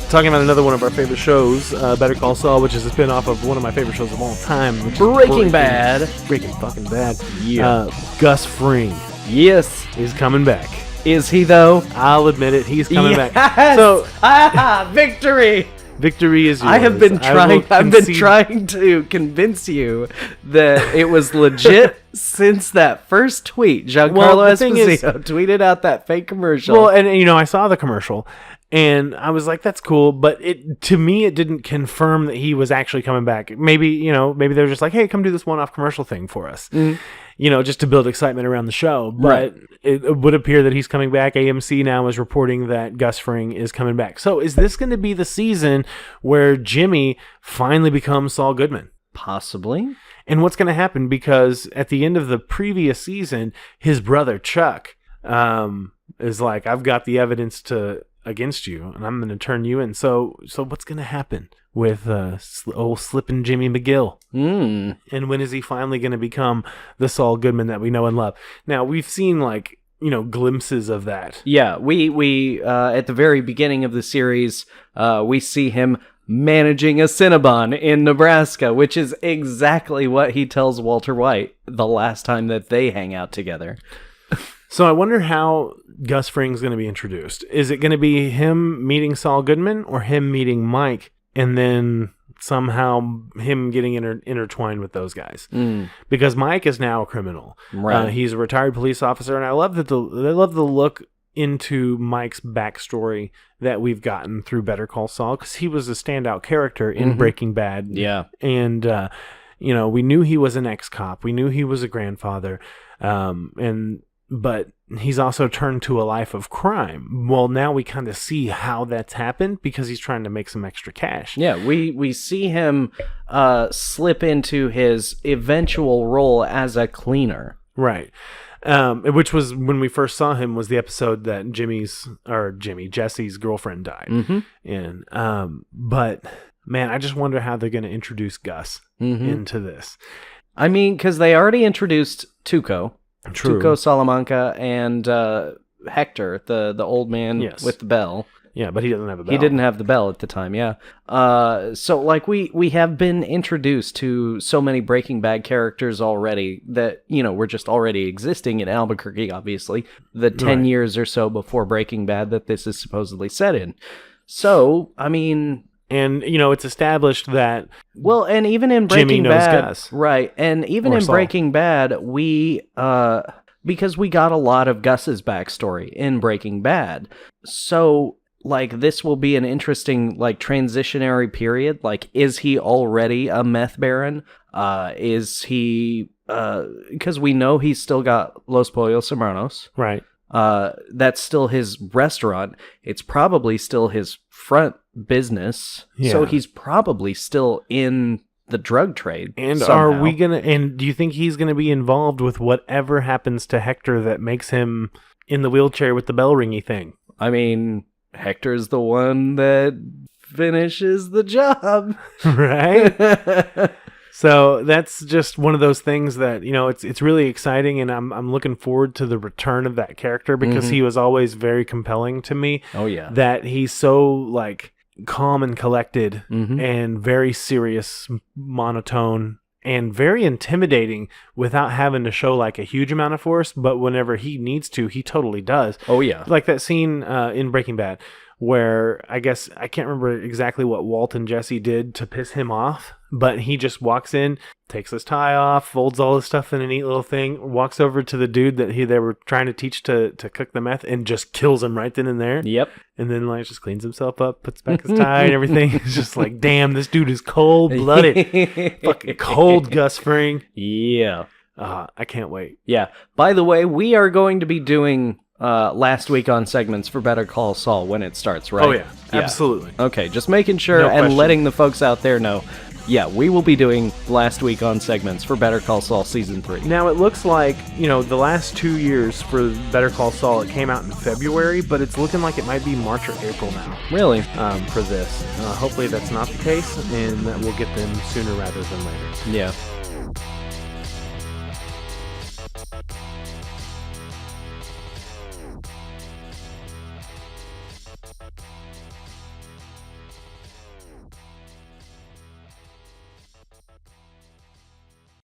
talking about another one of our favorite shows, Better Call Saul, which is a spin-off of one of my favorite shows of all time. Which is Breaking Bad. Breaking fucking bad. Yeah. Gus Fring. Yes. He's coming back. Is he, though? I'll admit it. He's coming back. So, victory! Victory is yours. I've been trying to convince you that it was legit since that first tweet. Giancarlo Esposito tweeted out that fake commercial. Well, and I saw the commercial, and I was like, "That's cool," but to me, it didn't confirm that he was actually coming back. Maybe they're just like, "Hey, come do this one-off commercial thing for us." Just to build excitement around the show. But it would appear that he's coming back. AMC now is reporting that Gus Fring is coming back. So is this going to be the season where Jimmy finally becomes Saul Goodman? Possibly. And what's going to happen? Because at the end of the previous season, his brother Chuck is like, I've got the evidence against you, and I'm going to turn you in. So what's going to happen with old Slippin' Jimmy McGill? And when is he finally going to become the Saul Goodman that we know and love? Now, we've seen glimpses of that. Yeah, we at the very beginning of the series, we see him managing a Cinnabon in Nebraska, which is exactly what he tells Walter White the last time that they hang out together. So I wonder how Gus Fring's going to be introduced. Is it going to be him meeting Saul Goodman or him meeting Mike and then somehow him getting intertwined with those guys? Because Mike is now a criminal. Right. He's a retired police officer, and I love the look into Mike's backstory that we've gotten through Better Call Saul, because he was a standout character in Breaking Bad. Yeah. And we knew he was an ex-cop. We knew he was a grandfather. But he's also turned to a life of crime. Well, now we kind of see how that's happened because he's trying to make some extra cash. Yeah, we see him slip into his eventual role as a cleaner. Right. Which was when we first saw him, was the episode that Jesse's girlfriend died. And but man, I just wonder how they're going to introduce Gus into this. I mean, because they already introduced Tuco. True. Tuco Salamanca and Hector, the old man with the bell. Yeah, but he doesn't have a bell. He didn't have the bell at the time, yeah. So we have been introduced to so many Breaking Bad characters already that, were just already existing in Albuquerque, obviously. The 10 years or so before Breaking Bad that this is supposedly set in. So, I mean... And, it's established that... Well, and even in Breaking Bad... Gus. Right, and even in Saul. Breaking Bad, we... because we got a lot of Gus's backstory in Breaking Bad. So, this will be an interesting, transitionary period. Is he already a meth baron? Is he... because we know he's still got Los Pollos Hermanos. Right. That's still his restaurant. It's probably still his front business. Yeah. So he's probably still in the drug trade. And somehow. Do you think he's gonna be involved with whatever happens to Hector that makes him in the wheelchair with the bell ringy thing? I mean, Hector's the one that finishes the job. Right? So that's just one of those things that, it's really exciting, and I'm looking forward to the return of that character because he was always very compelling to me. Oh, yeah. That he's so, calm and collected and very serious, monotone, and very intimidating without having to show, a huge amount of force, but whenever he needs to, he totally does. Oh, yeah. Like that scene in Breaking Bad where I can't remember exactly what Walt and Jesse did to piss him off, but he just walks in, takes his tie off, folds all his stuff in a neat little thing, walks over to the dude that they were trying to teach to cook the meth, and just kills him right then and there. Yep. And then just cleans himself up, puts back his tie and everything. It's just damn, this dude is cold-blooded. Fucking cold, Gus Fring. Yeah. I can't wait. Yeah. By the way, we are going to be doing... last week on segments for Better Call Saul when it starts, right? Oh, yeah. Absolutely. Okay, just making sure and letting the folks out there know. Yeah, we will be doing last week on segments for Better Call Saul Season 3. Now, it looks like, the last 2 years for Better Call Saul, it came out in February, but it's looking like it might be March or April now. Really? For this. Hopefully that's not the case, and that we'll get them sooner rather than later. Yeah.